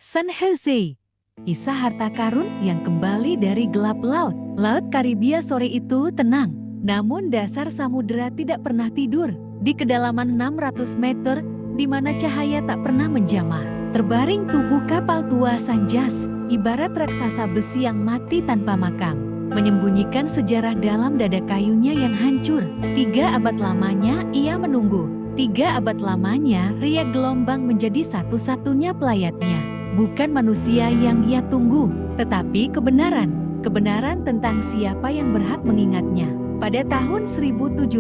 San Jose. Kisah harta karun yang kembali dari gelap laut. Laut Karibia sore itu tenang, namun dasar samudera tidak pernah tidur. Di kedalaman 600 meter, di mana cahaya tak pernah menjamah, terbaring tubuh kapal tua Sanjas, ibarat raksasa besi yang mati tanpa makam, menyembunyikan sejarah dalam dada kayunya yang hancur. 3 abad lamanya ia menunggu. 3 abad lamanya riak gelombang menjadi satu-satunya pelayatnya. Bukan manusia yang ia tunggu, tetapi kebenaran. Kebenaran tentang siapa yang berhak mengingatnya. Pada tahun 1708,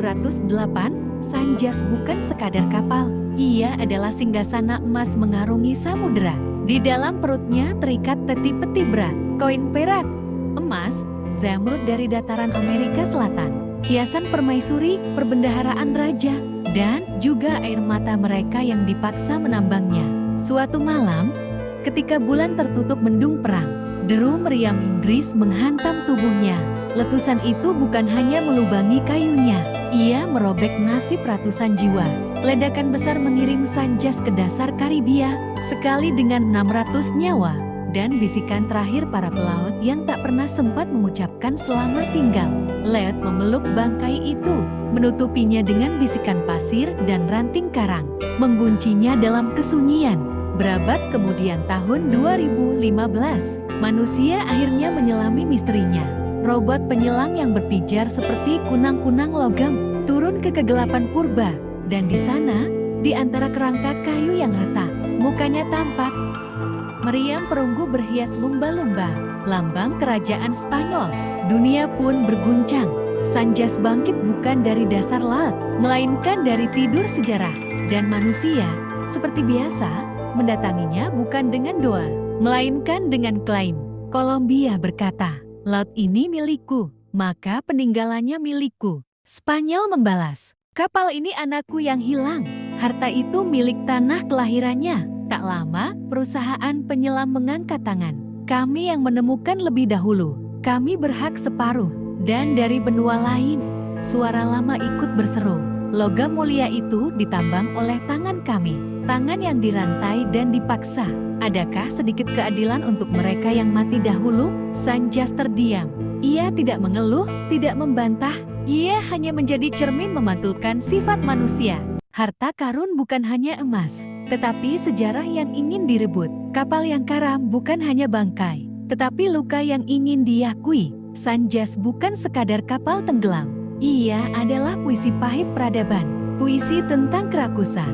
Sanjas bukan sekadar kapal. Ia adalah singgasana emas mengarungi samudera. Di dalam perutnya terikat peti-peti berat, koin perak, emas, zamrud dari dataran Amerika Selatan, hiasan permaisuri, perbendaharaan raja, dan juga air mata mereka yang dipaksa menambangnya. Suatu malam, ketika bulan tertutup mendung perang, deru meriam Inggris menghantam tubuhnya. Letusan itu bukan hanya melubangi kayunya, ia merobek nasib ratusan jiwa. Ledakan besar mengirim Sanjas ke dasar Karibia, sekali dengan 600 nyawa, dan bisikan terakhir para pelaut yang tak pernah sempat mengucapkan selamat tinggal. Leot memeluk bangkai itu, menutupinya dengan bisikan pasir dan ranting karang, mengguncinya dalam kesunyian. Berabad kemudian tahun 2015, manusia akhirnya menyelami misterinya. Robot penyelam yang berpijar seperti kunang-kunang logam turun ke kegelapan purba, dan di sana, di antara kerangka kayu yang retak, mukanya tampak. Meriam perunggu berhias lumba-lumba, lambang kerajaan Spanyol. Dunia pun berguncang. Sanjas bangkit bukan dari dasar laut, melainkan dari tidur sejarah, dan manusia, seperti biasa, mendatanginya bukan dengan doa, melainkan dengan klaim. Kolombia berkata, "Laut ini milikku, maka peninggalannya milikku." Spanyol membalas, "Kapal ini anakku yang hilang." Harta itu milik tanah kelahirannya. Tak lama, perusahaan penyelam mengangkat tangan. "Kami yang menemukan lebih dahulu. Kami berhak separuh." Dan dari benua lain, suara lama ikut berseru, "Logam mulia itu ditambang oleh tangan kami. Tangan yang dirantai dan dipaksa. Adakah sedikit keadilan untuk mereka yang mati dahulu?" Sanjas terdiam. Ia tidak mengeluh, tidak membantah. Ia hanya menjadi cermin memantulkan sifat manusia. Harta karun bukan hanya emas, tetapi sejarah yang ingin direbut. Kapal yang karam bukan hanya bangkai, tetapi luka yang ingin diakui. Sanjas bukan sekadar kapal tenggelam. Ia adalah puisi pahit peradaban. Puisi tentang kerakusan,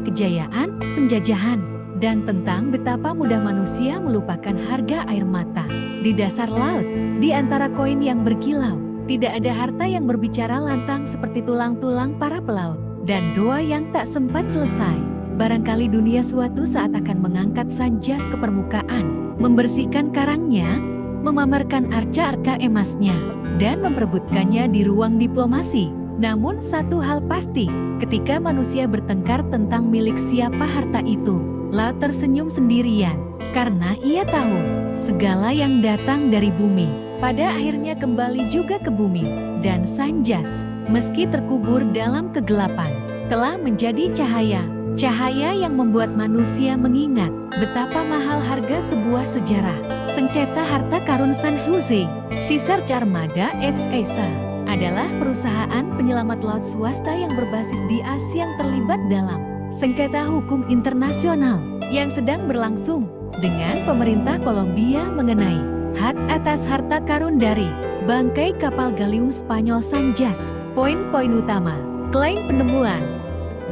kejayaan, penjajahan, dan tentang betapa mudah manusia melupakan harga air mata. Di dasar laut, di antara koin yang berkilau, tidak ada harta yang berbicara lantang seperti tulang-tulang para pelaut dan doa yang tak sempat selesai. Barangkali dunia suatu saat akan mengangkat Sanjas ke permukaan, membersihkan karangnya, memamerkan arca-arca emasnya, dan memperebutkannya di ruang diplomasi. Namun satu hal pasti, ketika manusia bertengkar tentang milik siapa harta itu, laut tersenyum sendirian, karena ia tahu segala yang datang dari bumi pada akhirnya kembali juga ke bumi. Dan Sanjas, meski terkubur dalam kegelapan, telah menjadi cahaya. Cahaya yang membuat manusia mengingat betapa mahal harga sebuah sejarah. Sengketa harta karun San Jose. Search Armada SA adalah perusahaan penyelamat laut swasta yang berbasis di Asia yang terlibat dalam sengketa hukum internasional yang sedang berlangsung dengan pemerintah Kolombia mengenai hak atas harta karun dari bangkai kapal galium Spanyol Sanjas. Poin-poin utama. Klaim penemuan.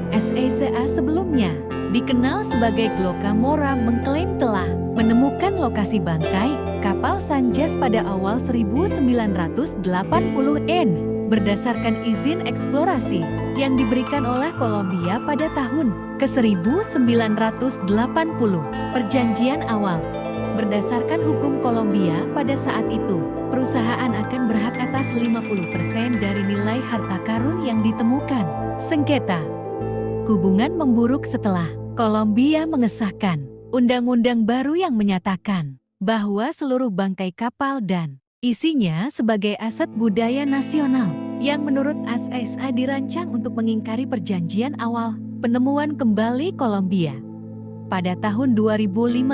SECA sebelumnya dikenal sebagai Glocamora mengklaim telah menemukan lokasi bangkai kapal Sanjas pada awal 1980-n berdasarkan izin eksplorasi yang diberikan oleh Kolombia pada tahun ke-1980. Perjanjian awal. Berdasarkan hukum Kolombia pada saat itu, perusahaan akan berhak atas 50% dari nilai harta karun yang ditemukan. Sengketa. Hubungan memburuk setelah Kolombia mengesahkan undang-undang baru yang menyatakan bahwa seluruh bangkai kapal dan isinya sebagai aset budaya nasional yang menurut SSA dirancang untuk mengingkari perjanjian awal penemuan kembali Kolombia. pada tahun 2015,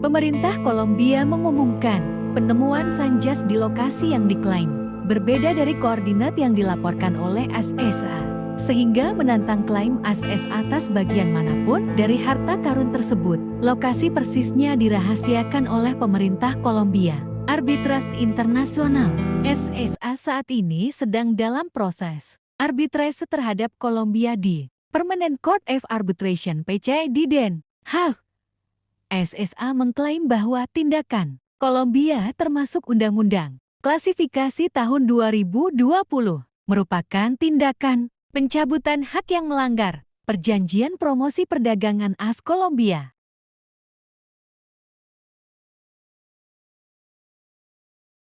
pemerintah Kolombia mengumumkan penemuan Sanjas di lokasi yang diklaim berbeda dari koordinat yang dilaporkan oleh SSA, sehingga menantang klaim SSA atas bagian manapun dari harta karun tersebut. Lokasi persisnya dirahasiakan oleh pemerintah Kolombia. Arbitras internasional SSA saat ini sedang dalam proses arbitrase terhadap Kolombia di Permanent Court of Arbitration (PC) di Den Haag. SSA mengklaim bahwa tindakan Kolombia termasuk Undang-Undang Klasifikasi tahun 2020 merupakan tindakan pencabutan hak yang melanggar Perjanjian Promosi Perdagangan AS Kolombia.